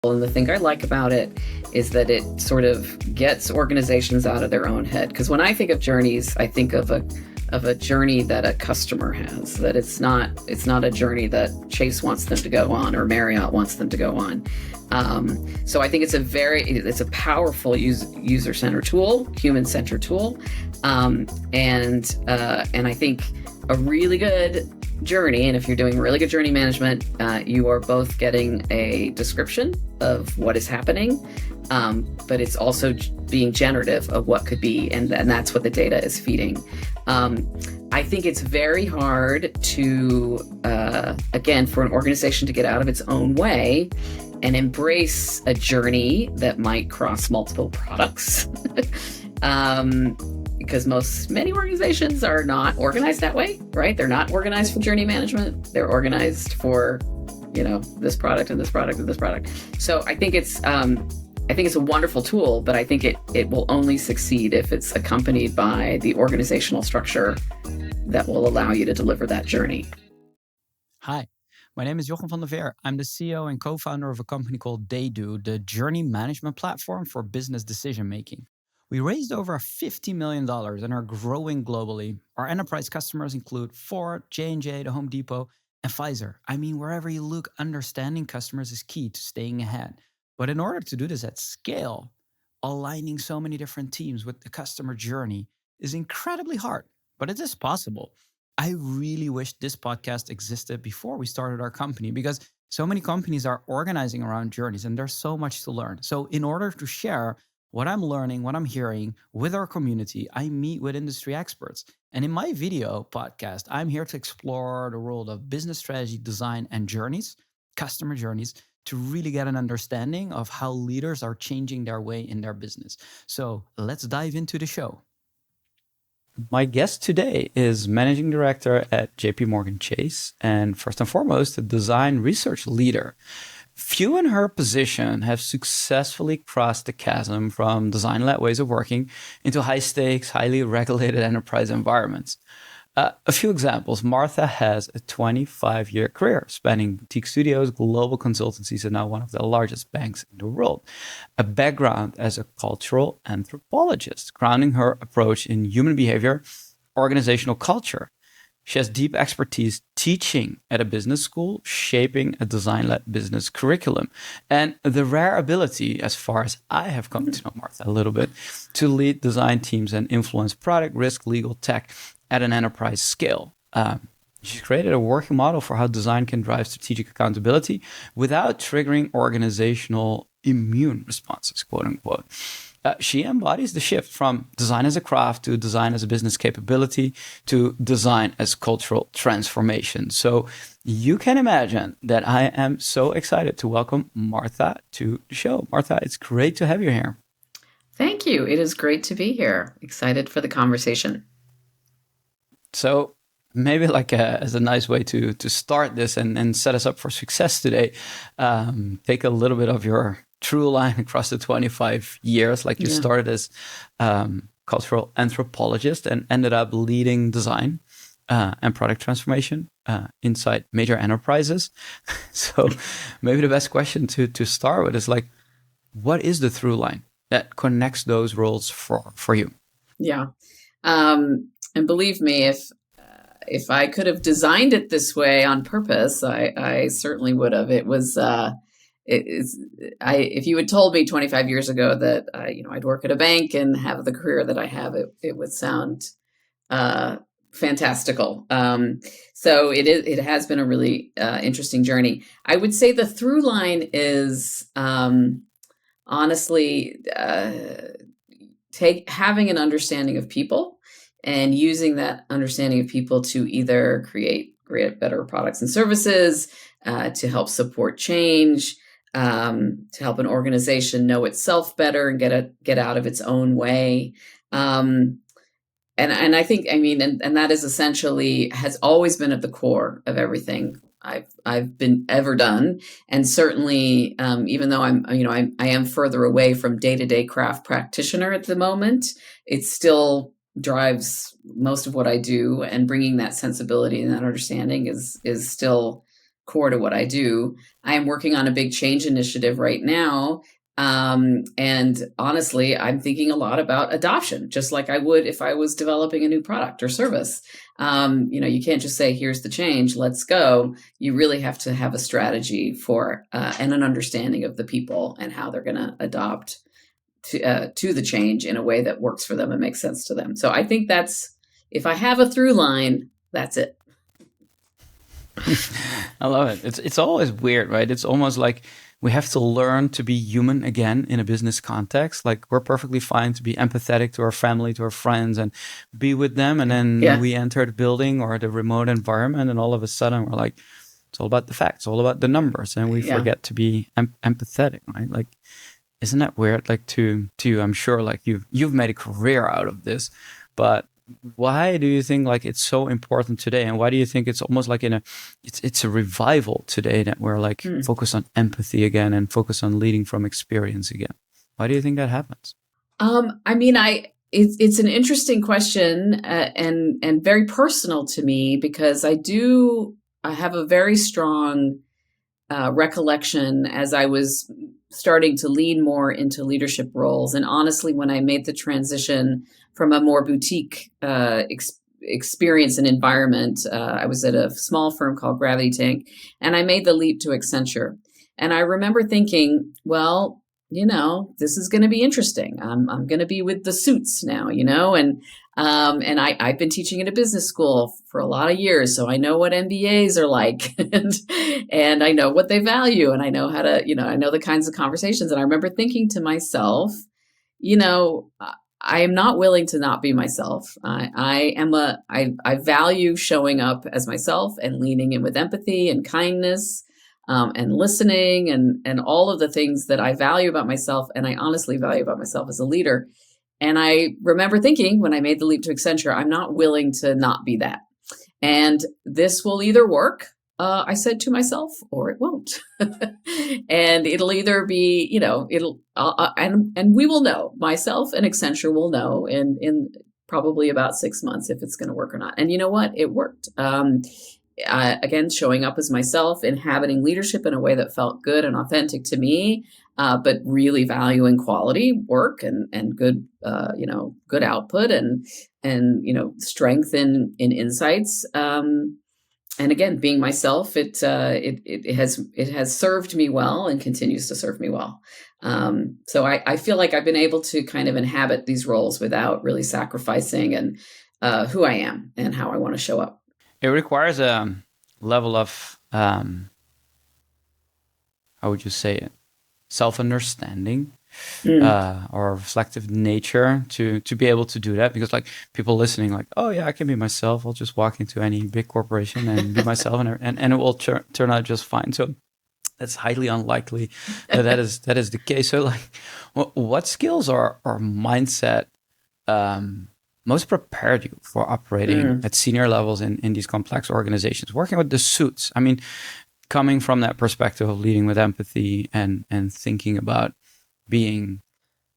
And the thing I like about it is that it sort of gets organizations out of their own head. Because when I think of journeys, I think of a journey that a customer has. That it's not a journey that Chase wants them to go on or Marriott wants them to go on. So I think it's a powerful user-centered tool, human-centered tool, and I think a really good journey. And if you're doing really good journey management, you are both getting a description of what is happening, but it's also being generative of what could be, and that's what the data is feeding. I think it's very hard to, again, for an organization to get out of its own way and embrace a journey that might cross multiple products. Because many organizations are not organized that way, right? They're not organized for journey management. They're organized for, this product and this product and this product. So I think it's a wonderful tool, but I think it will only succeed if it's accompanied by the organizational structure that will allow you to deliver that journey. Hi, my name is Jochem van der Veer. I'm the CEO and co-founder of a company called TheyDo, the journey management platform for business decision-making. We raised over $50 million and are growing globally. Our enterprise customers include Ford, J&J, the Home Depot, and Pfizer. I mean, wherever you look, understanding customers is key to staying ahead. But in order to do this at scale, aligning so many different teams with the customer journey is incredibly hard, but it is possible. I really wish this podcast existed before we started our company, because so many companies are organizing around journeys and there's so much to learn. So in order to share what I'm learning, what I'm hearing with our community, I meet with industry experts. And in my video podcast, I'm here to explore the world of business strategy, design, and journeys, customer journeys, to really get an understanding of how leaders are changing their way in their business. So let's dive into the show. My guest today is Managing Director at JPMorgan Chase, and first and foremost, a design research leader. Few in her position have successfully crossed the chasm from design-led ways of working into high-stakes, highly regulated enterprise environments. A few examples. Martha has a 25-year career spanning boutique studios, global consultancies, and now one of the largest banks in the world. A background as a cultural anthropologist, grounding her approach in human behavior, organizational culture. She has deep expertise teaching at a business school, shaping a design-led business curriculum, and the rare ability, as far as I have come to know Martha a little bit, to lead design teams and influence product, risk, legal, tech at an enterprise scale. She's created a working model for how design can drive strategic accountability without triggering organizational immune responses, quote unquote. She embodies the shift from design as a craft to design as a business capability to design as cultural transformation. So you can imagine that I am so excited to welcome Martha to the show. Martha, it's great to have you here. Thank you. It is great to be here. Excited for the conversation. So maybe as a nice way to start this and set us up for success today, take a little bit of your true line across the 25 years. You started as cultural anthropologist and ended up leading design and product transformation inside major enterprises. So maybe the best question to start with is what is the through line that connects those roles for you? Yeah. And believe me, if I could have designed it this way on purpose, I certainly would have. It was, if you had told me 25 years ago that I'd work at a bank and have the career that I have, it would sound fantastical. So it has been a really interesting journey. I would say the through line is honestly having an understanding of people and using that understanding of people to either create better products and services, to help support change, to help an organization know itself better and get out of its own way. And I think, and that is essentially has always been at the core of everything I've been ever done. And certainly, even though I am further away from day-to-day craft practitioner at the moment, it still drives most of what I do, and bringing that sensibility and that understanding is still core to what I do. I am working on a big change initiative right now. And honestly, I'm thinking a lot about adoption, just like I would if I was developing a new product or service. You can't just say, here's the change, let's go. You really have to have a strategy for and an understanding of the people and how they're going to adopt to the change in a way that works for them and makes sense to them. So I think if I have a through line, that's it. I love it. It's always weird, right? It's almost like we have to learn to be human again in a business context. Like we're perfectly fine to be empathetic to our family, to our friends, and be with them. And then we enter the building or the remote environment, and all of a sudden we're like, it's all about the facts, all about the numbers, and we forget to be empathetic, right? Like, isn't that weird? Like to I'm sure like you've made a career out of this, but why do you think like it's so important today, and why do you think it's almost like it's a revival today that we're like focused on empathy again and focus on leading from experience again? Why do you think that happens? It's an interesting question and very personal to me, because I have a very strong recollection as I was starting to lean more into leadership roles. And honestly, when I made the transition from a more boutique experience and environment, I was at a small firm called Gravity Tank, and I made the leap to Accenture. And I remember thinking, well, this is going to be interesting. I'm going to be with the suits now, and I've been teaching at a business school for a lot of years, so I know what MBAs are like, and I know what they value, and I know how to, I know the kinds of conversations. And I remember thinking to myself, I am not willing to not be myself. I value showing up as myself and leaning in with empathy and kindness. And listening and all of the things that I value about myself, and I honestly value about myself as a leader. And I remember thinking when I made the leap to Accenture, I'm not willing to not be that. And this will either work, I said to myself, or it won't. And it'll either be, and we will know, myself and Accenture will know in probably about 6 months if it's going to work or not. And you know what? It worked. Again, showing up as myself, inhabiting leadership in a way that felt good and authentic to me, but really valuing quality work and good, good output and strength in insights. And again, being myself, it has served me well and continues to serve me well. So I feel like I've been able to kind of inhabit these roles without really sacrificing and who I am and how I want to show up. It requires a level of, how would you say it, self-understanding or reflective nature to be able to do that. Because like people listening, like, oh yeah, I can be myself. I'll just walk into any big corporation and be myself, and it will turn out just fine. So that's highly unlikely that is the case. So like, what skills or mindset most prepared you for operating at senior levels in these complex organizations, working with the suits? I mean, coming from that perspective of leading with empathy and thinking about being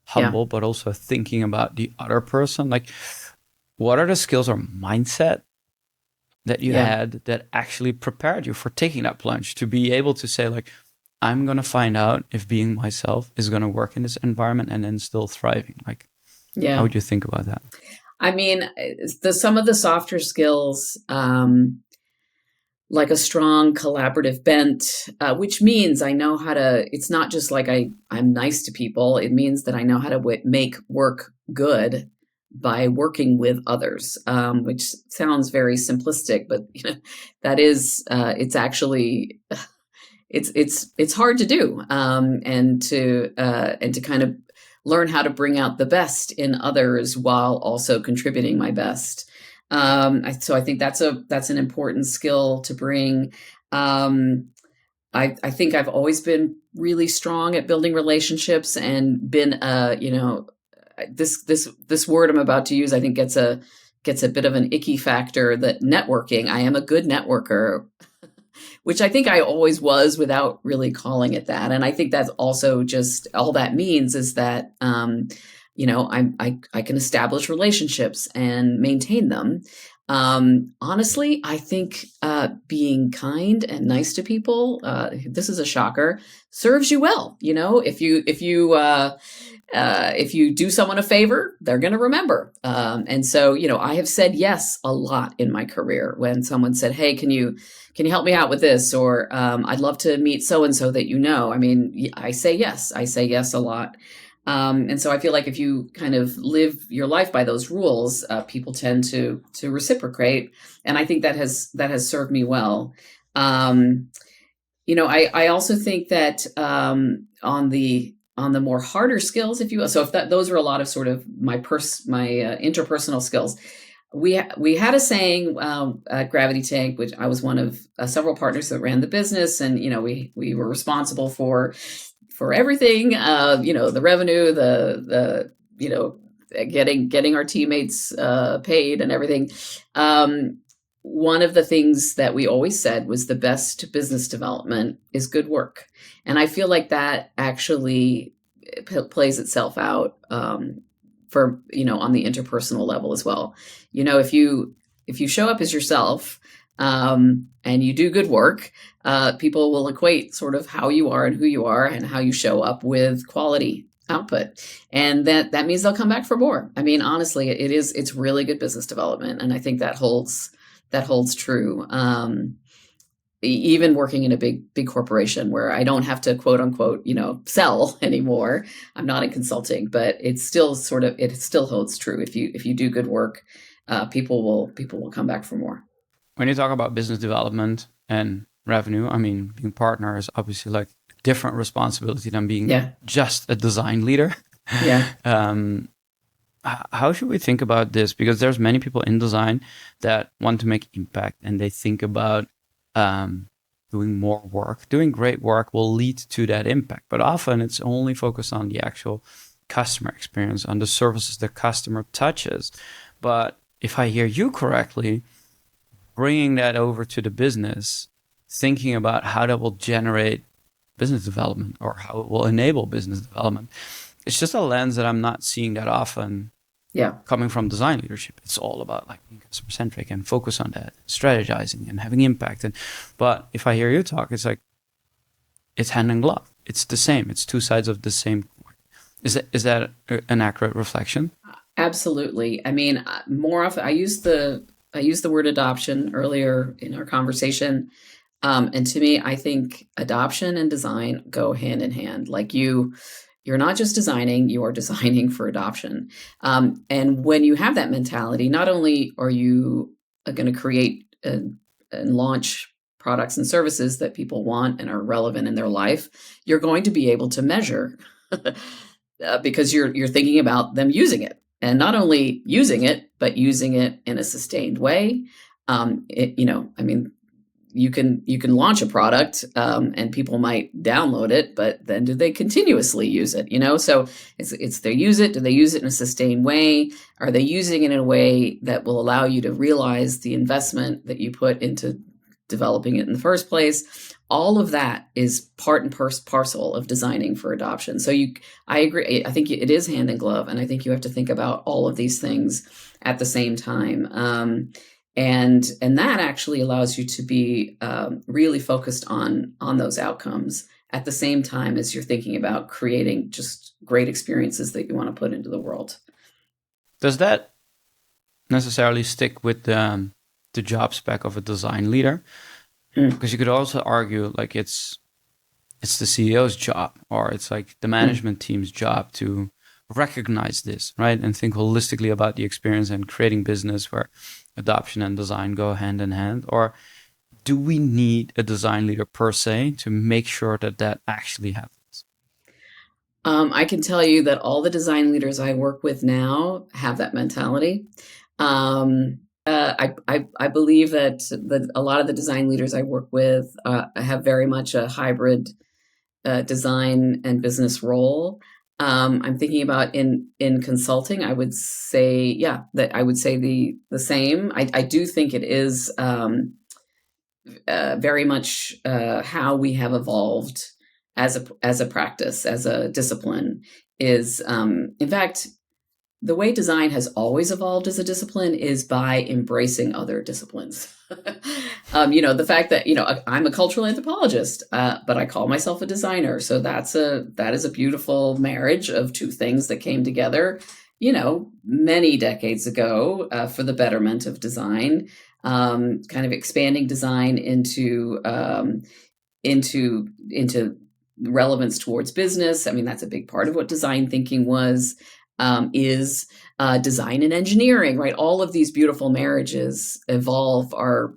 humble, but also thinking about the other person. Like, what are the skills or mindset that you had that actually prepared you for taking that plunge to be able to say, like, I'm going to find out if being myself is going to work in this environment and then still thriving? Like, how would you think about that? I mean, some of the softer skills, like a strong collaborative bent, which means I know how to, it's not just like I'm nice to people. It means that I know how to make work good by working with others, which sounds very simplistic, but that is, it's actually, it's hard to do, and to kind of learn how to bring out the best in others while also contributing my best. So I think that's an important skill to bring. I think I've always been really strong at building relationships and been, this word I'm about to use, I think gets a bit of an icky factor, that networking. I am a good networker, which I think I always was without really calling it that. And I think that's also just all that means is that, I can establish relationships and maintain them. Honestly, I think being kind and nice to people, this is a shocker, serves you well. If you do someone a favor, they're going to remember. And so, I have said yes a lot in my career when someone said, "Hey, can you help me out with this?" Or "I'd love to meet so and so that you know." I mean, I say yes. I say yes a lot. And so I feel like if you kind of live your life by those rules, people tend to reciprocate, and I think that has served me well. Um, I also think that on the more harder skills, if you will, so if those are a lot of sort of my interpersonal skills. We had a saying at Gravity Tank, which I was one of several partners that ran the business, and we were responsible for everything, the revenue, the getting our teammates paid and everything. One of the things that we always said was the best business development is good work. And I feel like that actually plays itself out for, on the interpersonal level as well. If you show up as yourself, and you do good work, people will equate sort of how you are and who you are and how you show up with quality output. And that means they'll come back for more. I mean, honestly, it's really good business development. And I think that holds true. Even working in a big corporation where I don't have to quote unquote, sell anymore. I'm not in consulting, but it still holds true. If you do good work, people will come back for more. When you talk about business development and revenue, I mean, being partner is obviously like different responsibility than being just a design leader. Yeah. How should we think about this? Because there's many people in design that want to make impact, and they think about doing more work. Doing great work will lead to that impact, but often it's only focused on the actual customer experience, on the services the customer touches. But if I hear you correctly, bringing that over to the business, thinking about how that will generate business development or how it will enable business development, it's just a lens that I'm not seeing that often. Yeah. Coming from design leadership, it's all about like being customer centric and focus on that, strategizing and having impact. But if I hear you talk, it's like it's hand in glove. It's the same. It's two sides of the same coin. Is that an accurate reflection? Absolutely. I mean, more often I use the word adoption earlier in our conversation. And to me, I think adoption and design go hand in hand. Like you're not just designing, you are designing for adoption. And when you have that mentality, not only are you going to create and launch products and services that people want and are relevant in their life, you're going to be able to measure because you're thinking about them using it. And not only using it, but using it in a sustained way. You can launch a product and people might download it, but then do they continuously use it? So it's they use it. Do they use it in a sustained way? Are they using it in a way that will allow you to realize the investment that you put into developing it in the first place? All of that is part and parcel of designing for adoption. So I agree. I think it is hand in glove, and I think you have to think about all of these things at the same time. And that actually allows you to be really focused on those outcomes at the same time as you're thinking about creating just great experiences that you want to put into the world. Does that necessarily stick with the job spec of a design leader? Because you could also argue like it's the CEO's job, or it's like the management team's job to recognize this, right? And think holistically about the experience and creating business where adoption and design go hand in hand. Or do we need a design leader per se to make sure that actually happens? I can tell you that all the design leaders I work with now have that mentality. I believe that a lot of the design leaders I work with have very much a hybrid design and business role. I'm thinking about in consulting, I would say, the same. I do think it is very much how we have evolved as a practice, as a discipline is, in fact, the way design has always evolved as a discipline is by embracing other disciplines. The fact that, I'm a cultural anthropologist, but I call myself a designer. So that is a beautiful marriage of two things that came together, many decades ago, for the betterment of design, kind of expanding design into relevance towards business. I mean, that's a big part of what design thinking is design and engineering, right? All of these beautiful marriages evolve our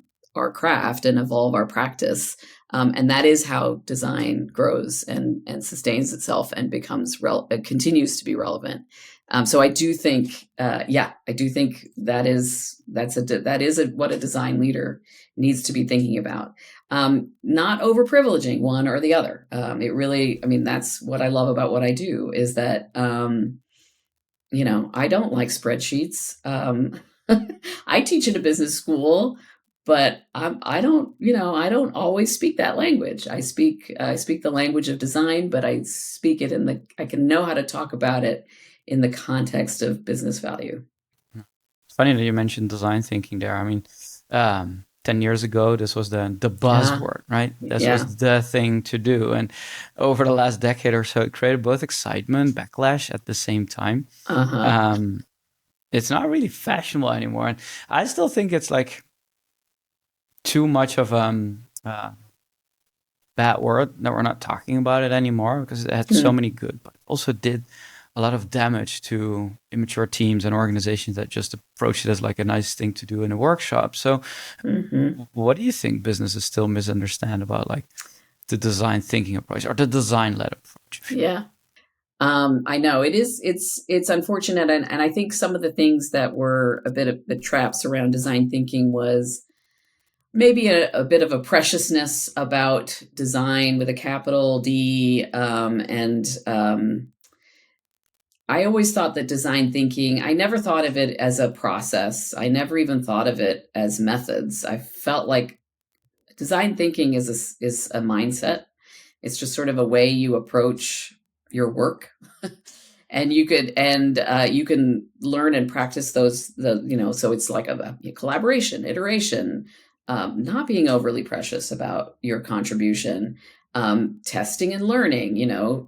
craft and evolve our practice. And that is how design grows and sustains itself and continues to be relevant. So I do think, I do think that is what a design leader needs to be thinking about. Not overprivileging one or the other. That's what I love about what I do, is that, I don't like spreadsheets. I teach at a business school, but I don't always speak that language. I speak the language of design, but I speak it I can know how to talk about it in the context of business value. It's funny that you mentioned design thinking there. I mean, 10 years ago, this was the buzzword, right? This was the thing to do. And over the last decade or so, it created both excitement, backlash at the same time. It's not really fashionable anymore. And I still think it's like too much of bad word that we're not talking about it anymore, because it had so many good, but also did a lot of damage to immature teams and organizations that just approach it as like a nice thing to do in a workshop. So what do you think businesses still misunderstand about like the design thinking approach or the design-led approach? Yeah. I know it's unfortunate. And I think some of the things that were a bit of the traps around design thinking was maybe a bit of a preciousness about design with a capital D. I always thought that design thinking, I never thought of it as a process. I never even thought of it as methods. I felt like design thinking is a mindset. It's just sort of a way you approach your work. And you can learn and practice those, so it's like a collaboration, iteration, not being overly precious about your contribution, testing and learning,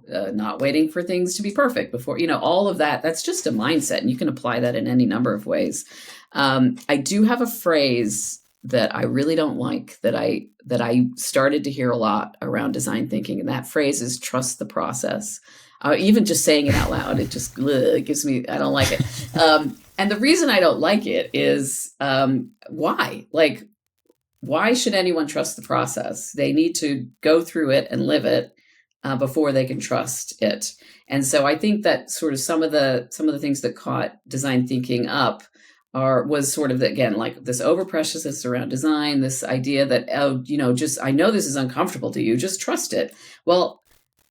not waiting for things to be perfect before, all of that. That's just a mindset, and you can apply that in any number of ways. I do have a phrase that I really don't like that I started to hear a lot around design thinking, and that phrase is trust the process. Even just saying it out loud, it just gives me, I don't like it. And the reason I don't like it is why? Like, why should anyone trust the process? They need to go through it and live it before they can trust it. And so I think that sort of some of the things that caught design thinking up was sort of, again, like this over preciousness around design, this idea that, I know this is uncomfortable to you, just trust it. Well,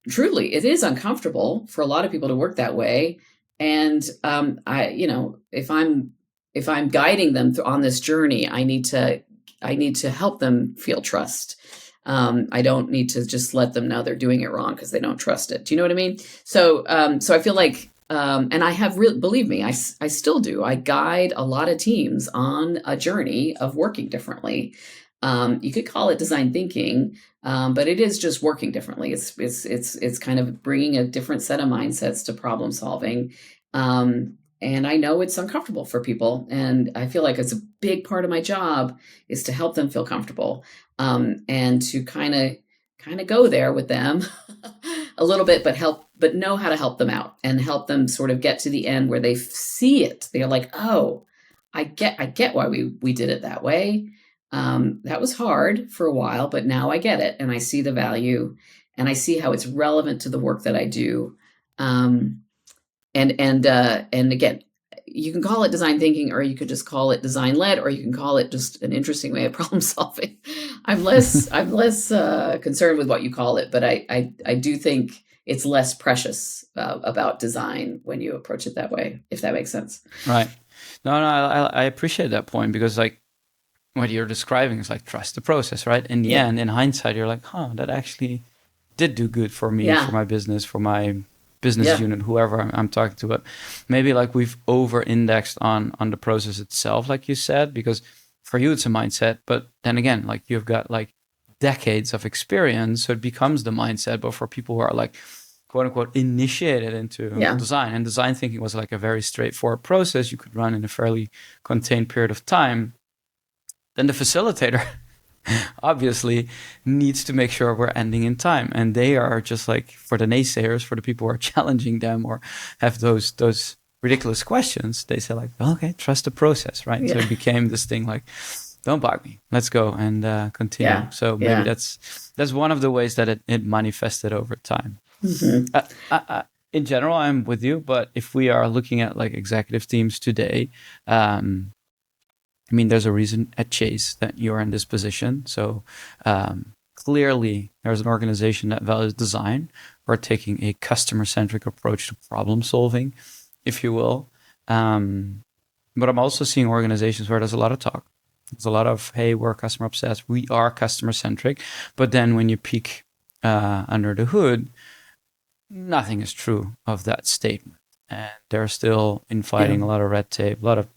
truly, it is uncomfortable for a lot of people to work that way. And if I'm guiding them on this journey, I need to help them feel trust. I don't need to just let them know they're doing it wrong because they don't trust it. Do you know what I mean? So I feel like, and I have believe me, I still do. I guide a lot of teams on a journey of working differently. You could call it design thinking, but it is just working differently. It's kind of bringing a different set of mindsets to problem solving. And I know it's uncomfortable for people, and I feel like it's a big part of my job is to help them feel comfortable, and to kind of go there with them a little bit, but know how to help them out and help them sort of get to the end where they see it. They're like, oh, I get why we did it that way. That was hard for a while, but now I get it, and I see the value, and I see how it's relevant to the work that I do. And again, you can call it design thinking, or you could just call it design led, or you can call it just an interesting way of problem solving. I'm less concerned with what you call it, but I do think it's less precious about design when you approach it that way, if that makes sense. Right. No, I appreciate that point, because like what you're describing is like trust the process, right? In the end, in hindsight, you're like, that actually did do good for me, for my business, for my business unit, whoever I'm talking to, but maybe like we've over-indexed on the process itself, like you said, because for you it's a mindset, but then again, like you've got like decades of experience, so it becomes the mindset. But for people who are like quote unquote initiated into design, and design thinking was like a very straightforward process you could run in a fairly contained period of time, then the facilitator obviously needs to make sure we're ending in time. And they are just like, for the naysayers, for the people who are challenging them or have those ridiculous questions, they say like, okay, trust the process, right? So it became this thing like, don't bug me, let's go and continue. So maybe that's one of the ways that it manifested over time. In general, I'm with you, but if we are looking at like executive teams today, I mean, there's a reason at Chase that you're in this position. So clearly, there's an organization that values design. We're taking a customer-centric approach to problem solving, if you will. But I'm also seeing organizations where there's a lot of talk. There's a lot of, hey, we're customer obsessed. We are customer-centric. But then when you peek under the hood, nothing is true of that statement. And they're still infighting a lot of red tape, a lot of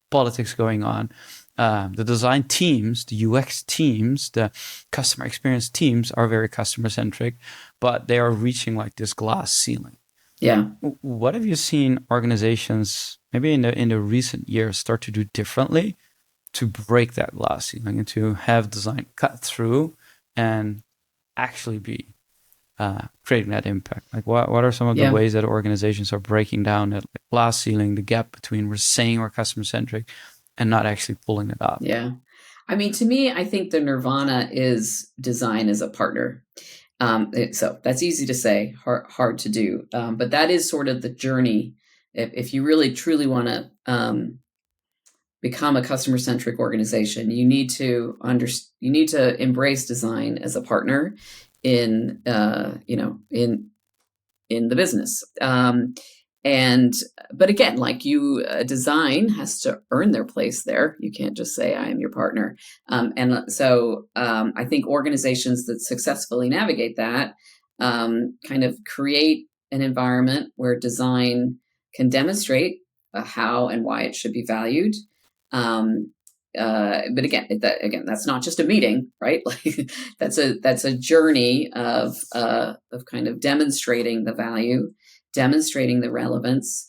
politics going on. The design teams, the UX teams, the customer experience teams are very customer centric, but they are reaching like this glass ceiling. Yeah. What have you seen organizations maybe in the recent years start to do differently to break that glass ceiling and to have design cut through and actually be creating that impact? Like what are some of the ways that organizations are breaking down that glass ceiling, the gap between we're saying we're customer centric and not actually pulling it up? Yeah. I mean, to me, I think the nirvana is design as a partner. So that's easy to say, hard to do. But that is sort of the journey. If you really truly want to become a customer-centric organization, you need to embrace design as a partner in the business. But again, like design has to earn their place there. You can't just say, I am your partner. So I think organizations that successfully navigate that kind of create an environment where design can demonstrate how and why it should be valued. But again, that's not just a meeting, right? Like that's a journey of kind of demonstrating the value, demonstrating the relevance,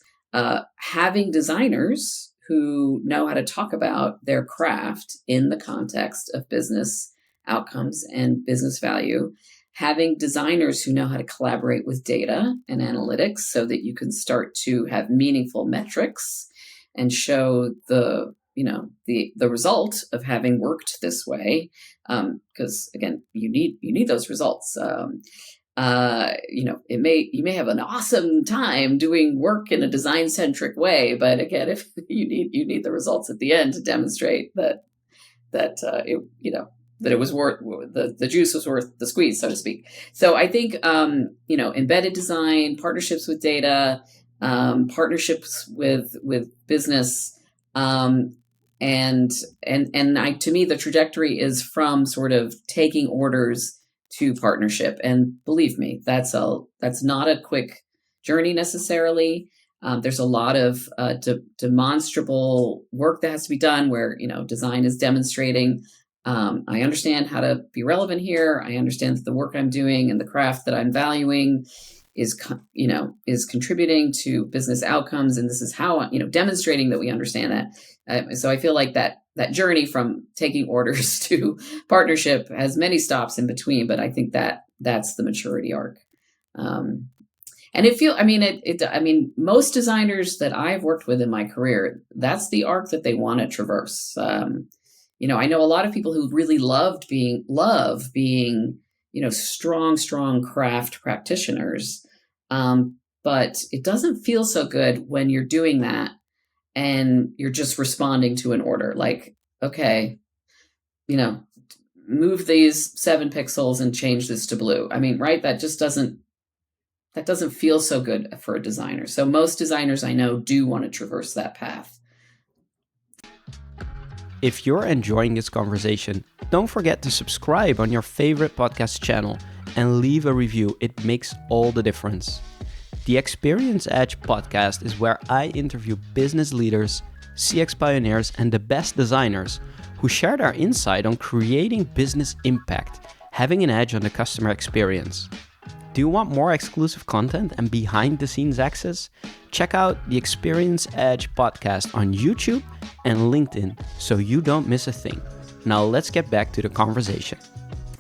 having designers who know how to talk about their craft in the context of business outcomes and business value, having designers who know how to collaborate with data and analytics so that you can start to have meaningful metrics and show the result of having worked this way, because again, you need those results. You may have an awesome time doing work in a design-centric way, but again, if you need the results at the end to demonstrate that it was worth the juice was worth the squeeze, so to speak. So I think embedded design, partnerships with data, partnerships with business. And to me, the trajectory is from sort of taking orders to partnership. And believe me, that's not a quick journey necessarily. There's a lot of demonstrable work that has to be done where, design is demonstrating, I understand how to be relevant here. I understand that the work I'm doing and the craft that I'm valuing is contributing to business outcomes. And this is how, demonstrating that we understand that. So I feel like that journey from taking orders to partnership has many stops in between, but I think that's the maturity arc. And most designers that I've worked with in my career, that's the arc that they want to traverse. I know a lot of people who really love being, strong craft practitioners. But it doesn't feel so good when you're doing that and you're just responding to an order. Like, okay, move these 7 pixels and change this to blue. I mean, right? That doesn't feel so good for a designer. So most designers I know do want to traverse that path. If you're enjoying this conversation, don't forget to subscribe on your favorite podcast channel and leave a review. It makes all the difference. The Experience Edge podcast is where I interview business leaders, CX pioneers, and the best designers who share their insight on creating business impact, having an edge on the customer experience. Do you want more exclusive content and behind-the-scenes access? Check out the Experience Edge podcast on YouTube and LinkedIn so you don't miss a thing. Now let's get back to the conversation.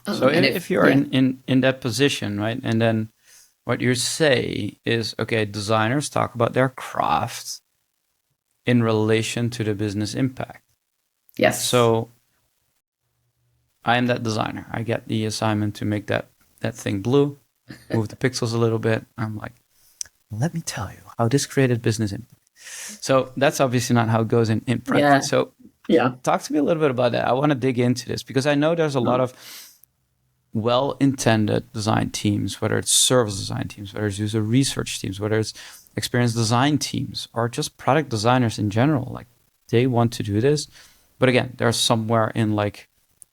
So if you're in that position, right, and then what you say is, okay, designers talk about their craft in relation to the business impact. Yes. So I am that designer. I get the assignment to make that thing blue, move the pixels a little bit. I'm like, let me tell you how this created business impact. So that's obviously not how it goes in practice. Yeah. So talk to me a little bit about that. I want to dig into this because I know there's a lot of well-intended design teams, whether it's service design teams, whether it's user research teams, whether it's experience design teams, or just product designers in general. Like they want to do this, but again, they're somewhere in like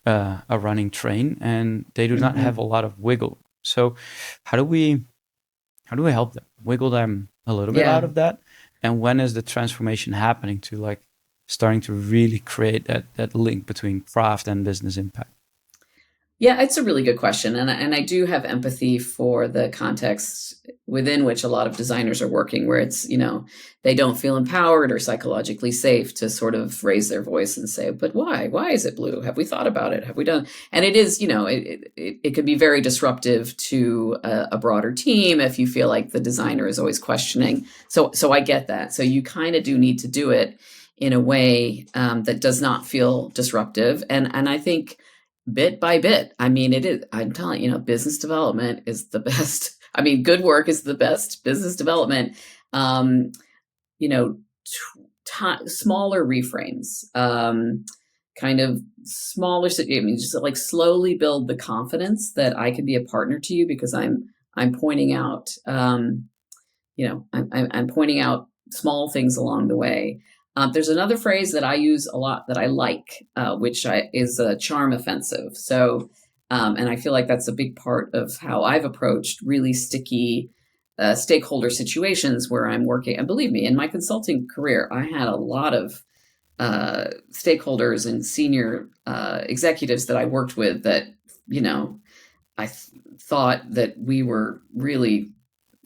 a running train, and they do not have a lot of wiggle. So how do we help them wiggle them a little bit out of that? And when is the transformation happening to like starting to really create that link between craft and business impact? Yeah, it's a really good question. And I do have empathy for the context within which a lot of designers are working, where it's, they don't feel empowered or psychologically safe to sort of raise their voice and say, but why? Why is it blue? Have we thought about it? Have we done? And it is, it can be very disruptive to a broader team if you feel like the designer is always questioning. So I get that. So you kind of do need to do it in a way that does not feel disruptive. And I think bit by bit, I mean, it is, I'm telling you, business development is the best. I mean, good work is the best business development. Smaller reframes, kind of smaller, just like slowly build the confidence that I can be a partner to you because I'm pointing out, I'm pointing out small things along the way. There's another phrase that I use a lot that I like, which is a charm offensive. So, and I feel like that's a big part of how I've approached really sticky stakeholder situations where I'm working. And believe me, in my consulting career, I had a lot of stakeholders and senior executives that I worked with that, I thought that we were really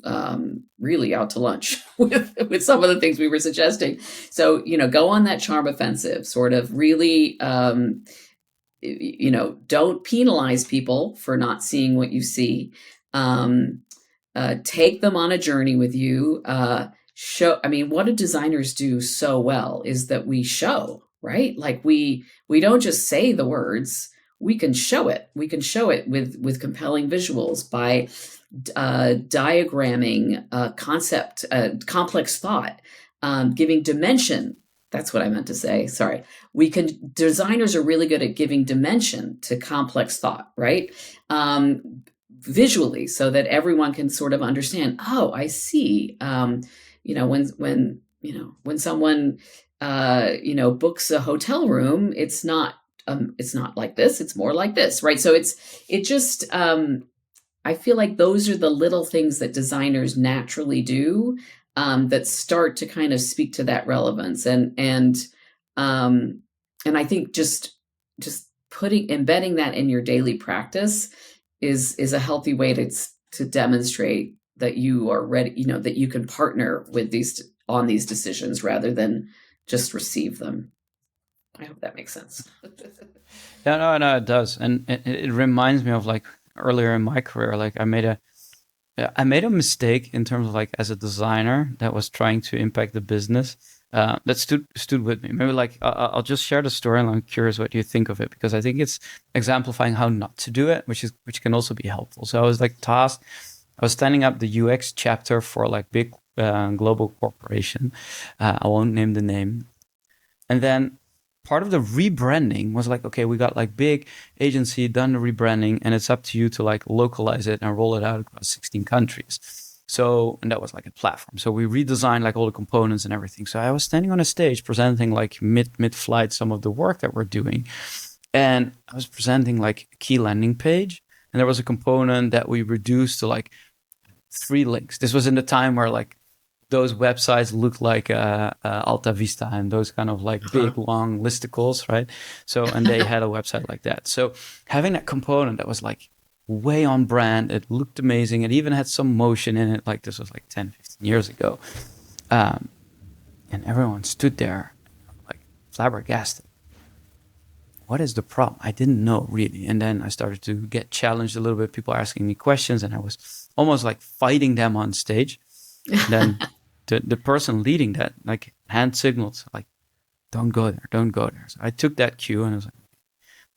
out to lunch with some of the things we were suggesting. So, go on that charm offensive, sort of really, don't penalize people for not seeing what you see. Take them on a journey with you. What do designers do so well is that we show, right? Like we don't just say the words, we can show it. We can show it with compelling visuals by diagramming concept, complex thought, giving dimension. That's what I meant to say. Sorry. Designers are really good at giving dimension to complex thought, right? Visually, so that everyone can sort of understand, oh, I see. When someone, books a hotel room, it's not like this, it's more like this, right? So I feel like those are the little things that designers naturally do that start to kind of speak to that relevance. And I think just embedding that in your daily practice is a healthy way to demonstrate that you are ready, that you can partner with on these decisions rather than just receive them. I hope that makes sense. Yeah, no, it does. And it reminds me of like earlier in my career, like I made a mistake in terms of like as a designer that was trying to impact the business that stood with me. Maybe like I'll just share the story, and I'm curious what you think of it, because I think it's exemplifying how not to do it, which can also be helpful. So I was like tasked. I was standing up the UX chapter for like big global corporation. I won't name the name. And then part of the rebranding was like, okay, we got like big agency, done the rebranding, and it's up to you to like localize it and roll it out across 16 countries. So, and that was like a platform. So we redesigned like all the components and everything. So I was standing on a stage presenting like mid-flight some of the work that we're doing. And I was presenting like a key landing page. And there was a component that we reduced to like 3 links. This was in the time where like those websites looked like Alta Vista and those kind of like big long listicles, right? So, and they had a website like that. So having that component that was like way on brand, it looked amazing. It even had some motion in it. Like this was like 10, 15 years ago. And everyone stood there like flabbergasted. What is the problem? I didn't know really. And then I started to get challenged a little bit. People asking me questions and I was almost like fighting them on stage. And then the person leading that like hand signaled like, don't go there, don't go there. So I took that cue and I was like,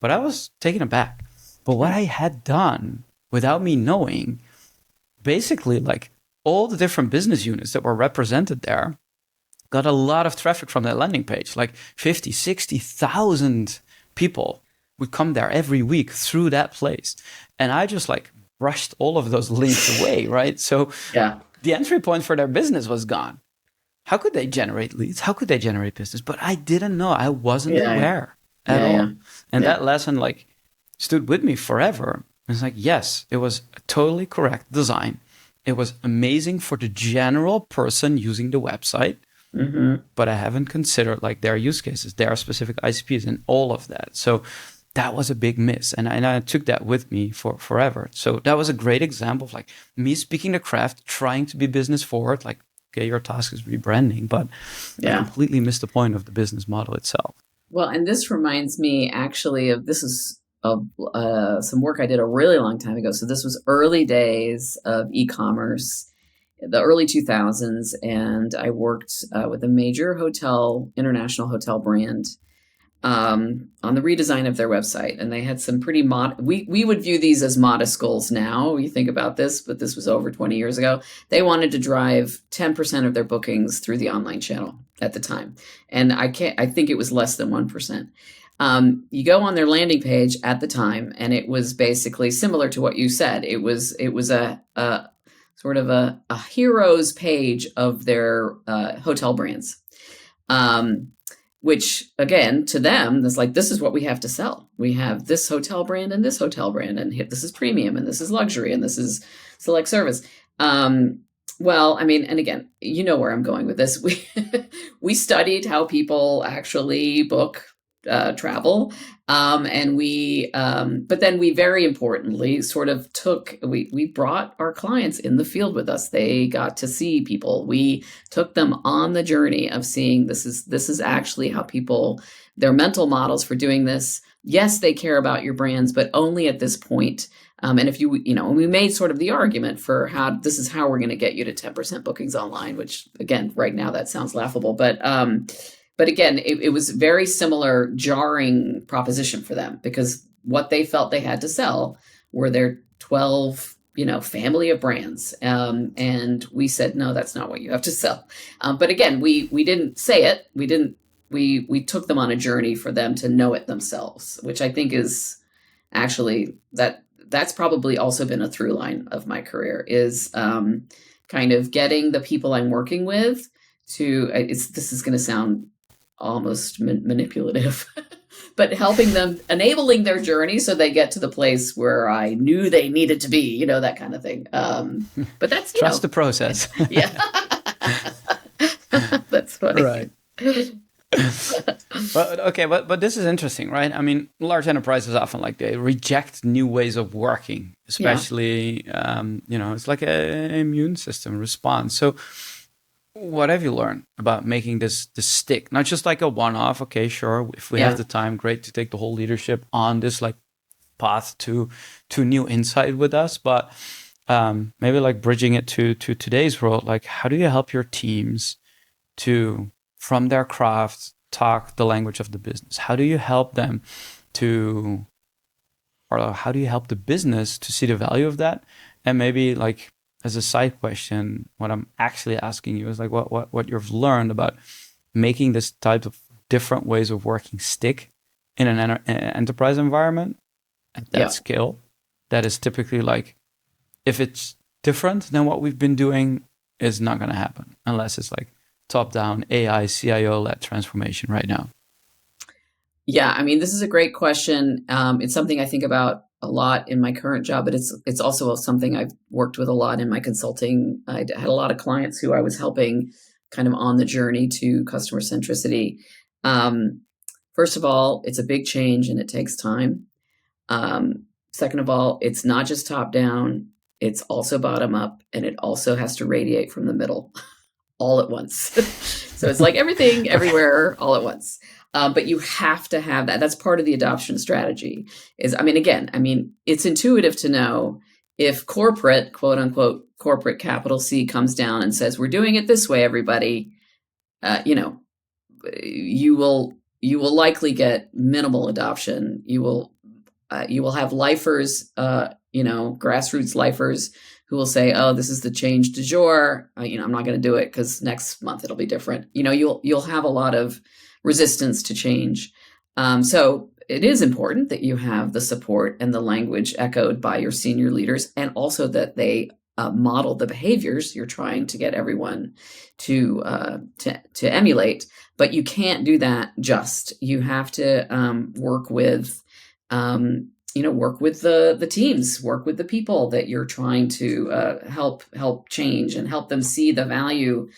but I was taken aback. But what I had done without me knowing, basically like all the different business units that were represented there got a lot of traffic from that landing page, like 50, 60,000 people would come there every week through that place. And I just like brushed all of those links away, right? So the entry point for their business was gone. How could they generate leads? How could they generate business? But I didn't know. I wasn't aware at all. And that lesson like stood with me forever. It's like, yes, it was a totally correct design. It was amazing for the general person using the website. But I haven't considered like their use cases, their specific ICPs and all of that. So that was a big miss. And I took that with me for forever. So that was a great example of like me speaking the craft, trying to be business forward, like, okay, your task is rebranding, but I completely missed the point of the business model itself. Well, and this reminds me actually of, this is some work I did a really long time ago. So this was early days of e-commerce, the early 2000s, and I worked with a major international hotel brand on the redesign of their website. And they had some pretty we would view these as modest goals now. You think about this, but this was over 20 years ago. They wanted to drive 10% of their bookings through the online channel at the time. And I think it was less than 1%. You go on their landing page at the time, and it was basically similar to what you said. It was a sort of a hero's page of their hotel brands, which again, to them, is like, this is what we have to sell. We have this hotel brand and this hotel brand, and this is premium, and this is luxury, and this is select service. Well, I mean, and again, you know where I'm going with this. We studied how people actually book travel. But then we very importantly sort of we brought our clients in the field with us. They got to see people. We took them on the journey of seeing this is actually how people, their mental models for doing this. Yes, they care about your brands, but only at this point. And if we made sort of the argument for how we're going to get you to 10% bookings online, which again, right now that sounds laughable, but again, it was very similar, jarring proposition for them, because what they felt they had to sell were their 12, family of brands. And we said, no, that's not what you have to sell. But again, we didn't say it. We took them on a journey for them to know it themselves, which I think is actually that's probably also been a through line of my career, is kind of getting the people I'm working with to, this is going to sound almost manipulative, but helping them, enabling their journey so they get to the place where I knew they needed to be, that kind of thing. But that's, trust the process. Yeah. That's funny. Right. But this is interesting, right? I mean, large enterprises often they reject new ways of working, especially, it's like an immune system response. So what have you learned about making this stick? Not just like a one-off. Okay, sure. If we have the time, great to take the whole leadership on this path to new insight with us. But maybe bridging it to today's world. How do you help your teams to, from their craft, talk the language of the business? How do you help them how do you help the business to see the value of that? And maybe as a side question, what I'm actually asking you is what you've learned about making this type of different ways of working stick in an enterprise environment at that scale. That is typically if it's different than what we've been doing, it's not going to happen unless it's top-down AI CIO-led transformation right now. Yeah, I mean, this is a great question. It's something I think about a lot in my current job, but it's also something I've worked with a lot in my consulting. I had a lot of clients who I was helping kind of on the journey to customer centricity. First of all, it's a big change and it takes time. Second of all, it's not just top down, it's also bottom up, and it also has to radiate from the middle all at once. So it's like everything, everywhere, all at once. But you have to have that. That's part of the adoption strategy. It's intuitive to know if corporate, quote unquote, corporate capital C comes down and says, we're doing it this way, everybody, you will likely get minimal adoption. You will have lifers, grassroots lifers who will say, "Oh, this is the change du jour. I'm not going to do it because next month it'll be different." You'll have a lot of resistance to change. So it is important that you have the support and the language echoed by your senior leaders, and also that they model the behaviors you're trying to get everyone to emulate. But you can't do that just. You have to work with the teams, work with the people that you're trying to help change and help them see the value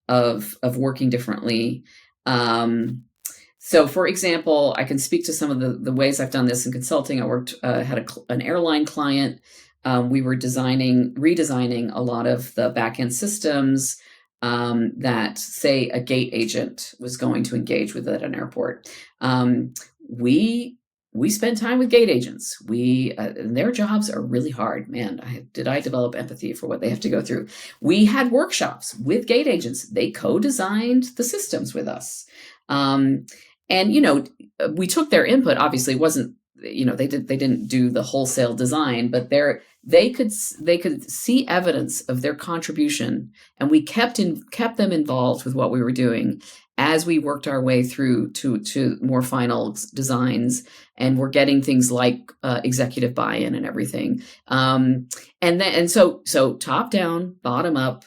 of working differently. So, for example, I can speak to some of the ways I've done this in consulting. I had an airline client. We were redesigning a lot of the back-end systems that, say, a gate agent was going to engage with at an airport. We spend time with gate agents. Their jobs are really hard. Man, did I develop empathy for what they have to go through. We had workshops with gate agents. They co-designed the systems with us. We took their input. Obviously, it wasn't, they didn't do the wholesale design, but they could see evidence of their contribution, and we kept them involved with what we were doing as we worked our way through to more final designs, and we're getting things like executive buy-in and everything. So top down, bottom up,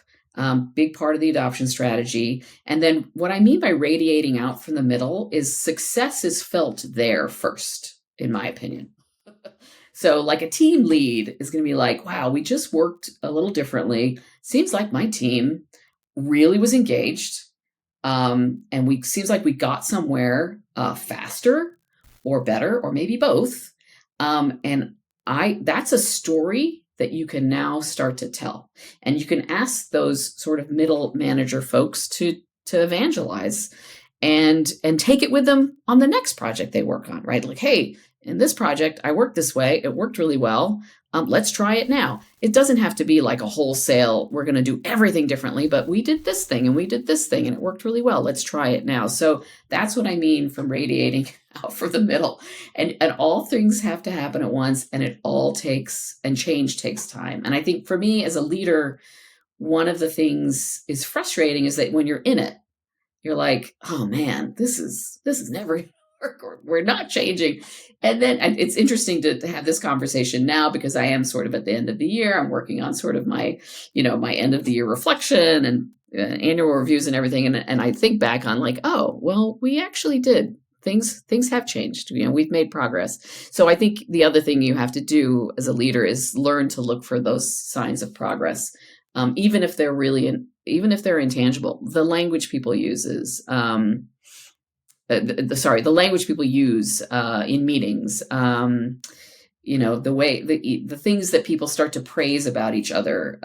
big part of the adoption strategy. And then what I mean by radiating out from the middle is success is felt there first, in my opinion. So like a team lead is going to be like, wow, we just worked a little differently. Seems like my team really was engaged. And seems like we got somewhere faster or better, or maybe both. That's a story that you can now start to tell. And you can ask those sort of middle manager folks to evangelize and take it with them on the next project they work on, right? Like, hey, in this project, I worked this way. It worked really well. Let's try it now. It doesn't have to be like a wholesale, we're going to do everything differently, but we did this thing and we did this thing and it worked really well. Let's try it now. So that's what I mean from radiating out from the middle. And all things have to happen at once, and change takes time. And I think for me as a leader, one of the things is frustrating is that when you're in it, you're like, oh man, this is never work. We're not changing. And then it's interesting to have this conversation now, because I am sort of at the end of the year. I'm working on sort of my end of the year reflection and annual reviews and everything. And I think back on like, oh, well, we actually did. Things have changed. We've made progress. So I think the other thing you have to do as a leader is learn to look for those signs of progress, even if they're intangible. The language people use is, the language people use in meetings, the way the things that people start to praise about each other,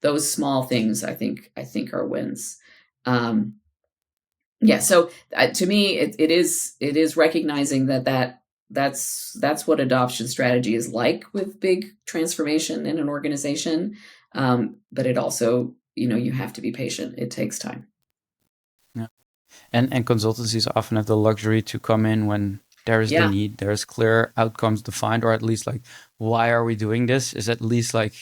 those small things I think are wins. So to me, it is recognizing that's what adoption strategy is like with big transformation in an organization. But it also, you have to be patient. It takes time. Yeah. And consultancies often have the luxury to come in when there is the need, there's clear outcomes defined, or at least like, why are we doing this is at least like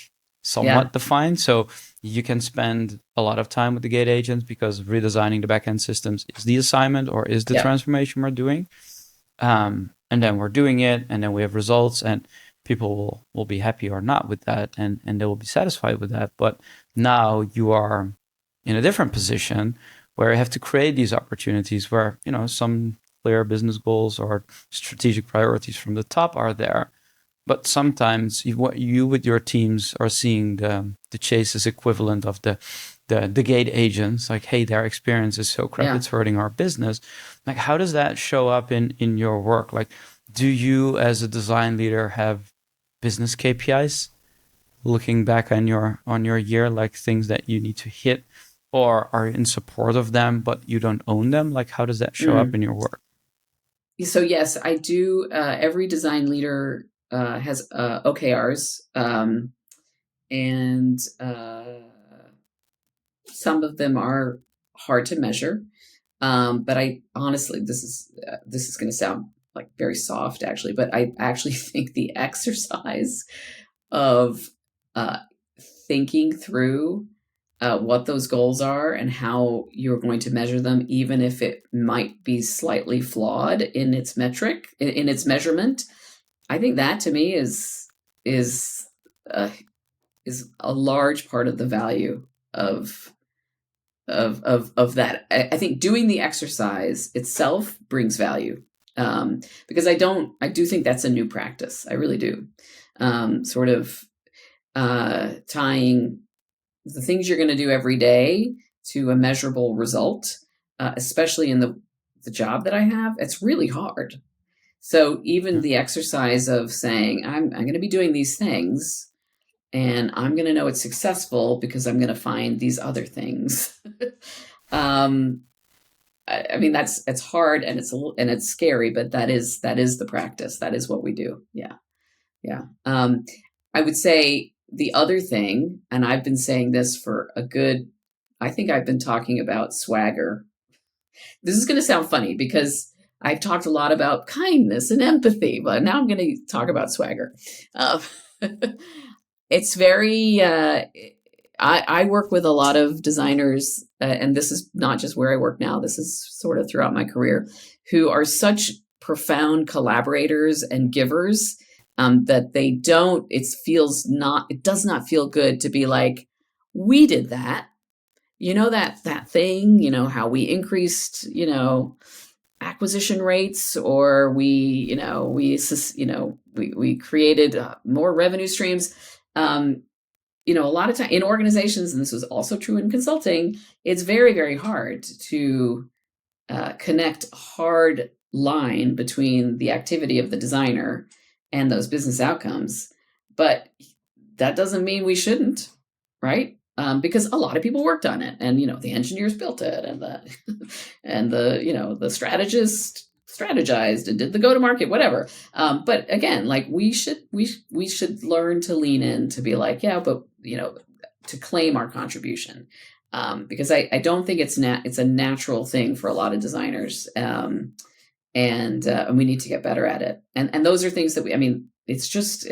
somewhat defined. So you can spend a lot of time with the gate agents because redesigning the backend systems is the assignment or is the transformation we're doing. And then we're doing it, and then we have results, and people will be happy or not with that, and they will be satisfied with that. But now you are in a different position where you have to create these opportunities where, some clear business goals or strategic priorities from the top are there. But sometimes what you with your teams are seeing the Chase's equivalent of the gate agents, like, hey, their experience is so crap, it's hurting our business. Like, how does that show up in your work? Like, do you as a design leader have business KPIs looking back on your year, like things that you need to hit, or are you in support of them but you don't own them? Like, how does that show up in your work? So yes, I do. Every design leader has OKRs, and some of them are hard to measure. But I honestly, this is going to sound like very soft, actually, but I actually think the exercise of thinking through what those goals are and how you're going to measure them, even if it might be slightly flawed in its metric, in its measurement. I think that to me is a large part of the value of that. I think doing the exercise itself brings value, because I do think that's a new practice. I really do. Sort of tying the things you're going to do every day to a measurable result, especially in the job that I have. It's really hard. So even the exercise of saying, I'm going to be doing these things, and I'm going to know it's successful because I'm going to find these other things. I mean, it's hard, and it's scary, but that is the practice. That is what we do. Yeah. Yeah. I would say the other thing, and I've been saying this for I think I've been talking about swagger. This is going to sound funny because I've talked a lot about kindness and empathy, but now I'm going to talk about swagger. It's very, I work with a lot of designers, and this is not just where I work now, this is sort of throughout my career, who are such profound collaborators and givers, that it does not feel good to be like, we did that, that thing, how we increased, acquisition rates, or we created more revenue streams. A lot of time in organizations, and this was also true in consulting, it's very, very hard to connect a hard line between the activity of the designer and those business outcomes. But that doesn't mean we shouldn't, right? Because a lot of people worked on it, and the engineers built it, and the strategist strategized and did the go-to-market, whatever. But again, like we should learn to lean in to be like, yeah, but to claim our contribution, because I don't think it's a natural thing for a lot of designers, and we need to get better at it. And those are things that it's just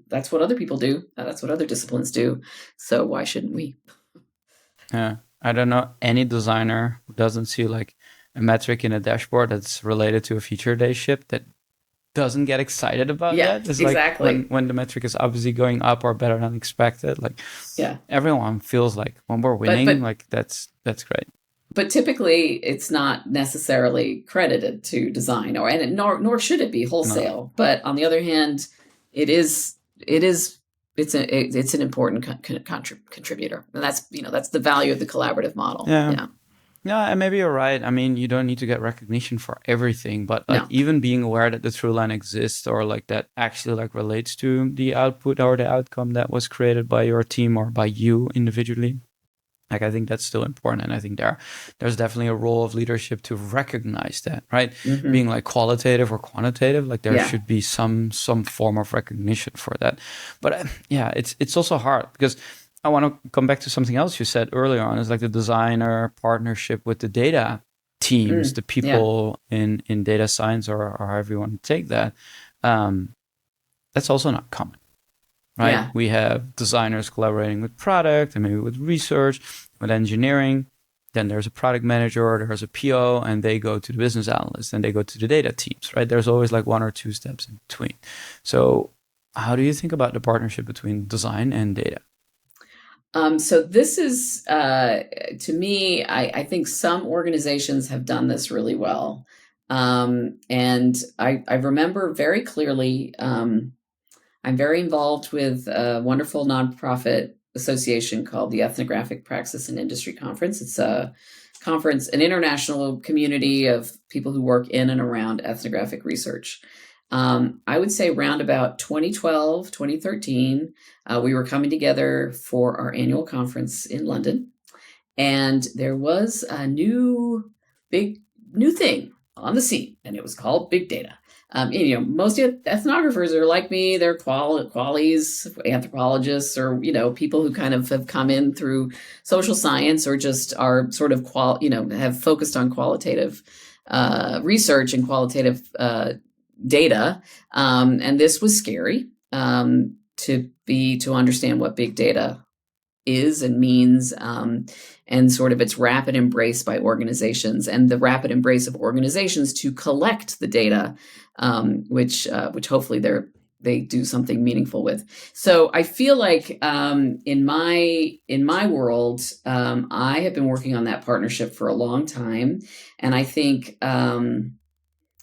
that's what other people do. That's what other disciplines do. So why shouldn't we? Yeah, I don't know any designer who doesn't see like a metric in a dashboard that's related to a feature they ship that doesn't get excited about that. It's exactly. Like when the metric is obviously going up or better than expected. Like, everyone feels like when we're winning, like that's great. But typically, it's not necessarily credited to design, nor should it be wholesale. No. But on the other hand, it's an important contributor, and that's the value of the collaborative model. Yeah, and maybe you're right. I mean, you don't need to get recognition for everything, but like even being aware that the through line exists, or like that actually like relates to the output or the outcome that was created by your team or by you individually. Like, I think that's still important. And I think there's definitely a role of leadership to recognize that, right? Mm-hmm. Being like qualitative or quantitative, like there should be some form of recognition for that. But it's also hard because I want to come back to something else you said earlier on, is like the designer partnership with the data teams, the people in data science, or however you want to take that. That's also not common. Right. Yeah. We have designers collaborating with product and maybe with research, with engineering. Then there's a product manager, there's a PO, and they go to the business analyst and they go to the data teams, right? There's always like one or two steps in between. So how do you think about the partnership between design and data? So this is, to me, I think some organizations have done this really well. And I remember very clearly, I'm very involved with a wonderful nonprofit association called the Ethnographic Praxis and Industry Conference. It's a conference, an international community of people who work in and around ethnographic research. I would say around about 2012, 2013, we were coming together for our annual conference in London. And there was a new thing on the scene, and it was called big data. Most ethnographers are like me; they're qualies, anthropologists, or people who kind of have come in through social science, or just are sort of have focused on qualitative research and qualitative data. And this was scary to understand what big data is and means, and sort of its rapid embrace by organizations, and the rapid embrace of organizations to collect the data, which hopefully they do something meaningful with. So I feel like in my world, I have been working on that partnership for a long time, and I think.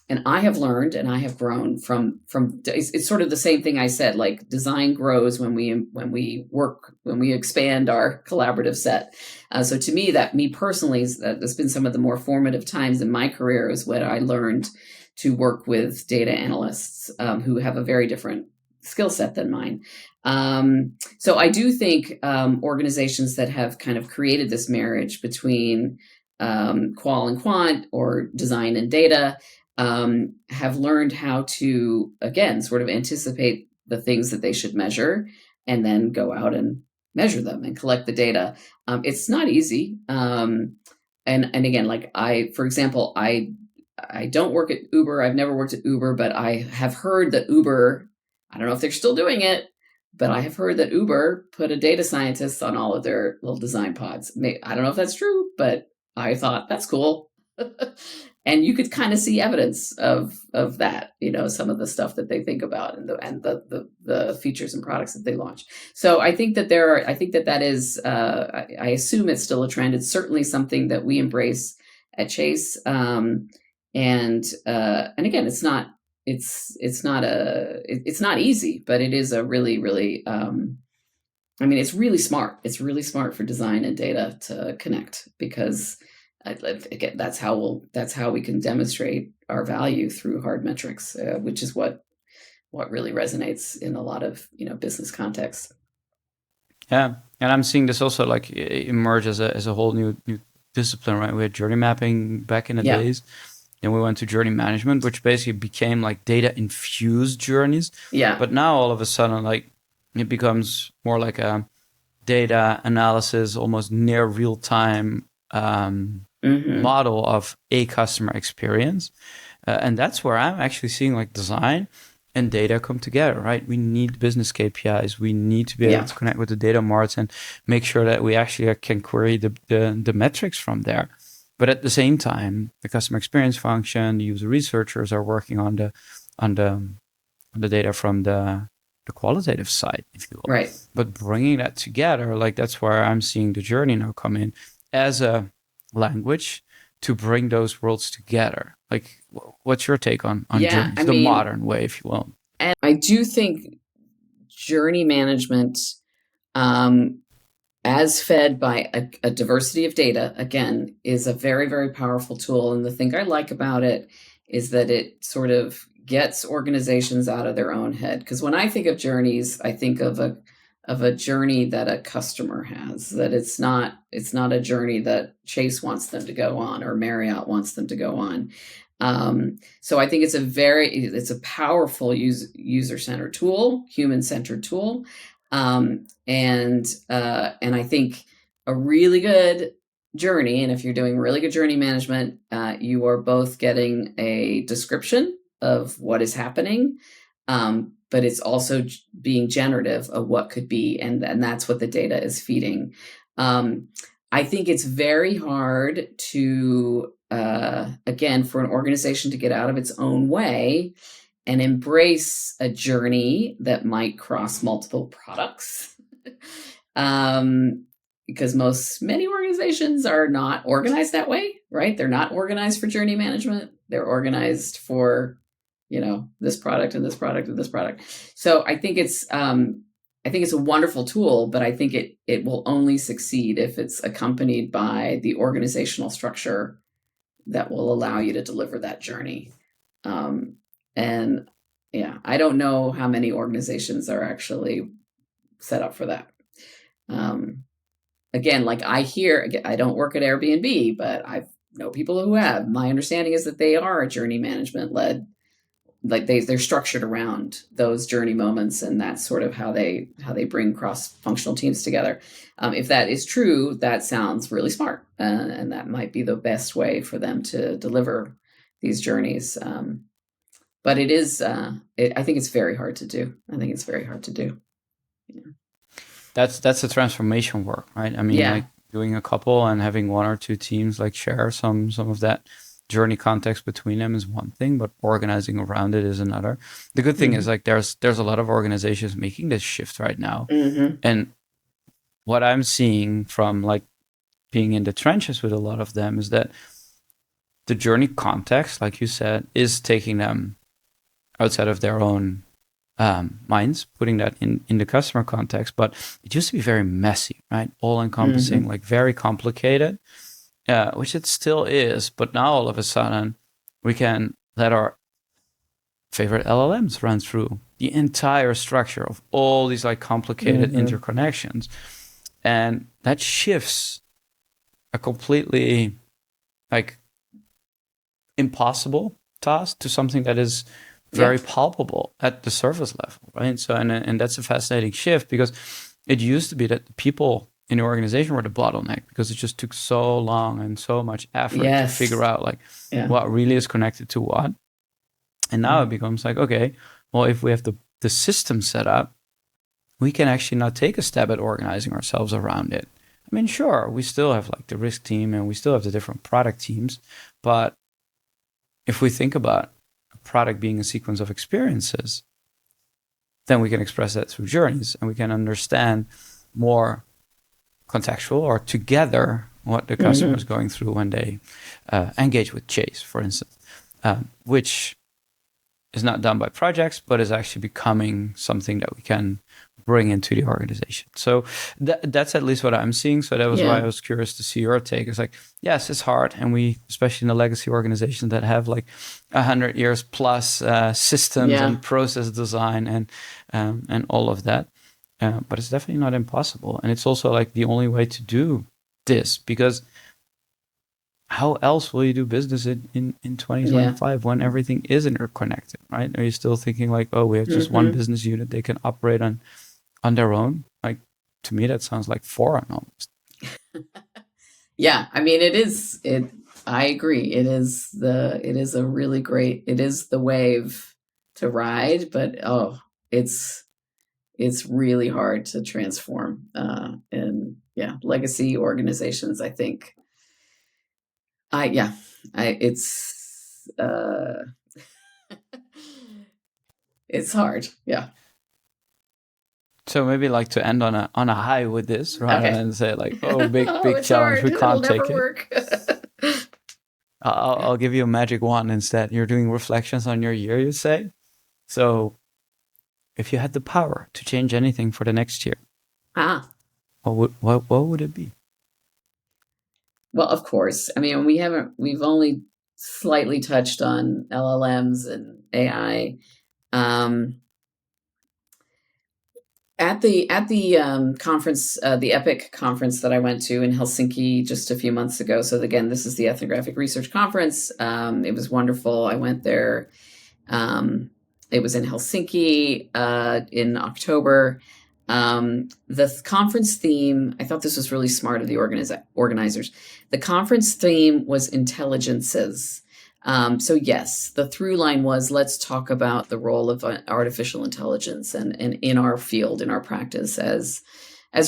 And I have learned and I have grown from it's sort of the same thing I said, like design grows when we expand our collaborative set. So to me personally, that's been some of the more formative times in my career, is when I learned to work with data analysts who have a very different skill set than mine. So I do think organizations that have kind of created this marriage between qual and quant, or design and data, have learned how to, again, sort of anticipate the things that they should measure, and then go out and measure them and collect the data. It's not easy. And again, like for example, I don't work at Uber. I've never worked at Uber, but I have heard that Uber, I don't know if they're still doing it, but I have heard that Uber put a data scientist on all of their little design pods. I don't know if that's true, but I thought that's cool. And you could kind of see evidence of that, some of the stuff that they think about, and the features and products that they launch. So I think that that is, I assume it's still a trend. It's certainly something that we embrace at Chase. And again, it's not easy, but it is a really, really, it's really smart. It's really smart for design and data to connect, because again, that's how we can demonstrate our value through hard metrics, which is what really resonates in a lot of business contexts. Yeah, and I'm seeing this also like emerge as a whole new discipline, right? We had journey mapping back in the days, and we went to journey management, which basically became like data infused journeys. Yeah. But now all of a sudden, like it becomes more like a data analysis, almost near real time. Model of a customer experience, and that's where I'm actually seeing like design and data come together, right? We need business KPIs. We need to be able to connect with the data marts and make sure that we actually can query the metrics from there. But at the same time, the customer experience function, the user researchers are working on the data from the qualitative side, if you will. Right. But bringing that together, like that's where I'm seeing the journey now come in as a language to bring those worlds together. Like, what's your take on journeys, the modern way, if you will? And I do think journey management, as fed by a diversity of data, again, is a very, very powerful tool. And the thing I like about it is that it sort of gets organizations out of their own head. Because when I think of journeys, I think of a journey that a customer has, that it's not a journey that Chase wants them to go on, or Marriott wants them to go on. So I think it's a powerful user-centered tool, human-centered tool. And I think a really good journey, and if you're doing really good journey management, you are both getting a description of what is happening, but it's also being generative of what could be, and that's what the data is feeding. I think it's very hard to, again, for an organization to get out of its own way and embrace a journey that might cross multiple products. Because many organizations are not organized that way, right? They're not organized for journey management. They're organized for this product and this product and this product. So I think it's a wonderful tool, but I think it will only succeed if it's accompanied by the organizational structure that will allow you to deliver that journey. And yeah, I don't know how many organizations are actually set up for that. Again, like I don't work at Airbnb, but I know people who have. My understanding is that they are journey management led, like they're structured around those journey moments, and that's sort of how they bring cross-functional teams together. If that is true, that sounds really smart, and that might be the best way for them to deliver these journeys. But it is, I think it's very hard to do. Yeah. That's the transformation work, right? I mean, like doing a couple and having one or two teams like share some of that journey context between them is one thing, but organizing around it is another. The good thing is like there's a lot of organizations making this shift right now. And what I'm seeing from like being in the trenches with a lot of them is that the journey context, like you said, is taking them outside of their own minds, putting that in the customer context. But it used to be very messy, right? All encompassing, like very complicated, which it still is. But now all of a sudden we can let our favorite LLMs run through the entire structure of all these like complicated interconnections. And that shifts a completely like impossible task to something that is very palpable at the surface level, right? So, and that's a fascinating shift, because it used to be that the people in the organization were the bottleneck, because it just took so long and so much effort to figure out like what really is connected to what. And now it becomes like, okay, well, if we have the system set up, we can actually now take a stab at organizing ourselves around it. I mean, sure, we still have like the risk team and we still have the different product teams, but if we think about product being a sequence of experiences, then we can express that through journeys, and we can understand more contextual or together what the customer is going through when they engage with Chase, for instance, which is not done by projects, but is actually becoming something that we can bring into the organization. So that's at least what I'm seeing. So that was why I was curious to see your take. It's like, yes, it's hard. And we, especially in the legacy organizations that have like 100 years plus systems and process design and all of that. But it's definitely not impossible. And it's also like the only way to do this, because how else will you do business in 2025 when everything is interconnected, right? Are you still thinking like, oh, we have just one business unit they can operate on their own? Like, to me, that sounds like foreign almost. Yeah, I mean, I agree. It is the wave to ride, but it's really hard to transform. And legacy organizations, I think. It's hard. Yeah. So maybe like to end on a high with this, rather than say like, oh, big challenge, hard. we can't take it. Work. I'll give you a magic wand instead. You're doing reflections on your year, you say. So if you had the power to change anything for the next year, what would it be? Well, of course. I mean, we've only slightly touched on LLMs and AI. At the conference, the EPIC conference that I went to in Helsinki just a few months ago. So again, this is the Ethnographic Research Conference. It was wonderful. I went there. It was in Helsinki in October. The conference theme, I thought this was really smart of the organizers. The conference theme was intelligences. So yes, the through line was, let's talk about the role of artificial intelligence and in our field, in our practice as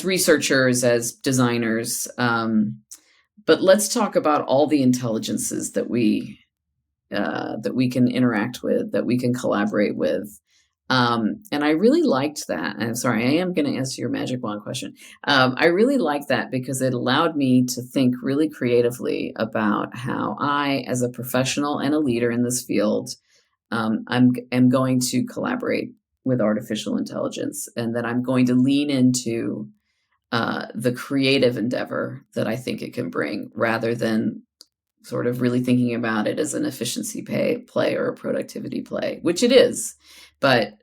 researchers, as designers. But let's talk about all the intelligences that we can interact with, that we can collaborate with. And I really liked that. I'm sorry, I am going to answer your magic wand question. I really liked that because it allowed me to think really creatively about how I, as a professional and a leader in this field, I'm going to collaborate with artificial intelligence, and that I'm going to lean into the creative endeavor that I think it can bring, rather than sort of really thinking about it as an efficiency play or a productivity play, which it is. But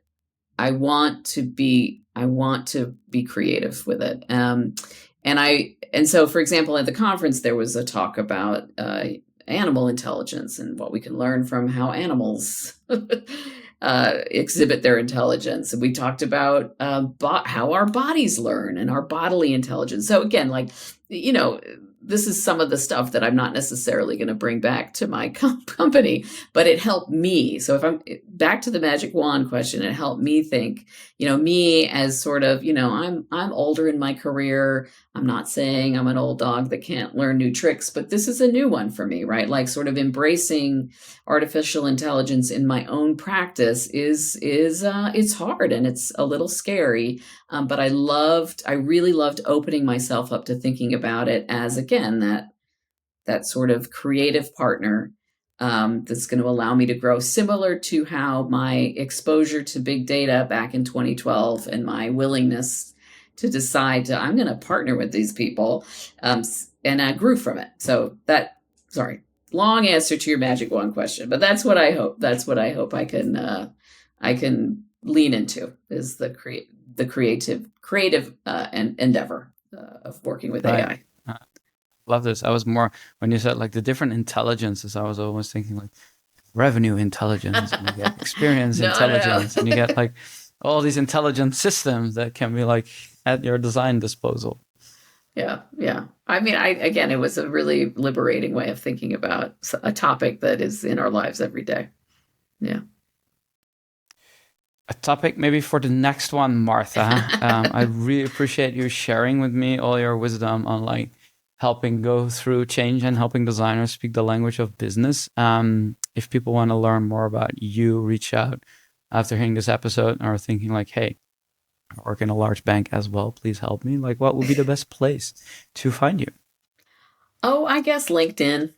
I want to be creative with it. And so, for example, at the conference, there was a talk about animal intelligence and what we can learn from how animals exhibit their intelligence. And we talked about how our bodies learn and our bodily intelligence. So again, like, this is some of the stuff that I'm not necessarily going to bring back to my company, but it helped me. So if I'm back to the magic wand question, it helped me think, me as sort of, I'm older in my career. I'm not saying I'm an old dog that can't learn new tricks, but this is a new one for me, right? Like, sort of embracing artificial intelligence in my own practice is it's hard and it's a little scary. But I really loved opening myself up to thinking about it as, again, that sort of creative partner that's going to allow me to grow, similar to how my exposure to big data back in 2012 and my willingness to decide I'm going to partner with these people, and I grew from it. So long answer to your magic wand question, but that's what I hope. That's what I hope I can lean into, is the creative endeavor of working with AI. Love this. I was more, when you said like the different intelligences, I was always thinking like revenue intelligence, and you get experience intelligence, and you get like all these intelligent systems that can be like at your design disposal. Yeah. I mean, it was a really liberating way of thinking about a topic that is in our lives every day. Yeah. A topic maybe for the next one, Martha. I really appreciate you sharing with me all your wisdom on like helping go through change and helping designers speak the language of business. If people want to learn more about you, reach out after hearing this episode, or thinking like, hey, I work in a large bank as well, please help me. Like, what would be the best place to find you? Oh, I guess LinkedIn.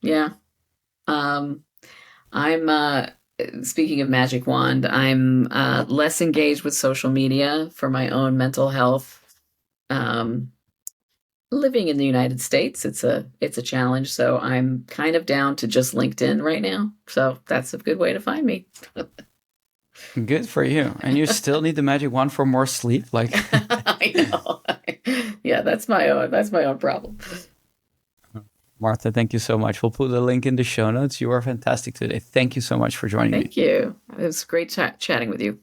Yeah. I'm speaking of magic wand, I'm less engaged with social media for my own mental health. Living in the United States, it's a challenge. So I'm kind of down to just LinkedIn right now. So that's a good way to find me. Good for you. And you still need the magic wand for more sleep? Like I know. Yeah, that's my own problem. Martha, thank you so much. We'll put the link in the show notes. You are fantastic today. Thank you so much for joining me. Thank you. It was great chatting with you.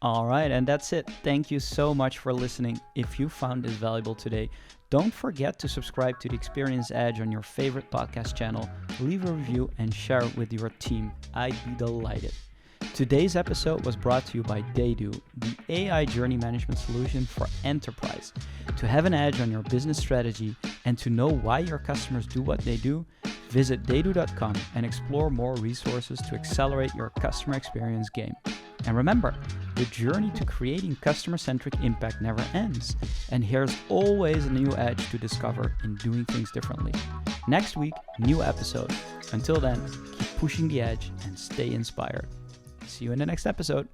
All right, and that's it. Thank you so much for listening. If you found this valuable today, don't forget to subscribe to The Experience Edge on your favorite podcast channel, leave a review, and share it with your team. I'd be delighted. Today's episode was brought to you by Daydo, the AI journey management solution for enterprise. To have an edge on your business strategy and to know why your customers do what they do, visit daydo.com and explore more resources to accelerate your customer experience game. And remember, the journey to creating customer-centric impact never ends, and here's always a new edge to discover in doing things differently. Next week, new episode. Until then, keep pushing the edge and stay inspired. See you in the next episode.